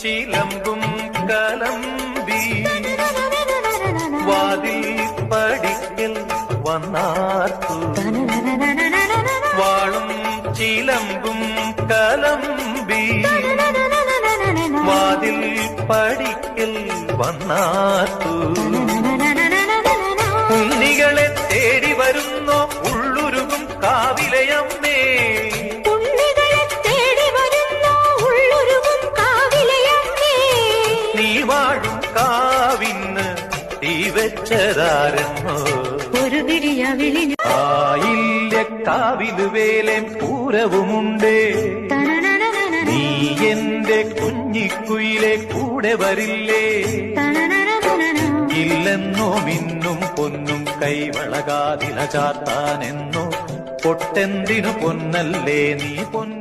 ചിലമ്പും കലമ്പി വാതിൽ പടിക്കൽ വന്നാർത്തു വാളും ചിലമ്പും കലമ്പി വാതിൽ പടിക്കൽ വന്നാർത്തു ഉണ്ണികളെ തേടി വരുന്നോ ഉള്ളുരുകും കാവിലയമ്മേ നീ വാഴും കാവിന്ന് തീ വെച്ചതാരെന്നോ ഒരു തിരിയവിളി ആയില്ല കാവില് വേലേം പൂരവുമുണ്ടേ നീ എന്റെ കുഞ്ഞിക്കുയിലെ കൂടെ വരില്ലേ ഇല്ലെന്നോ മിന്നും പൊന്നും കൈവളകാതില ചാത്താനെന്നോ പൊട്ടെന്തിനു പൊന്നല്ലേ നീ പൊന്നു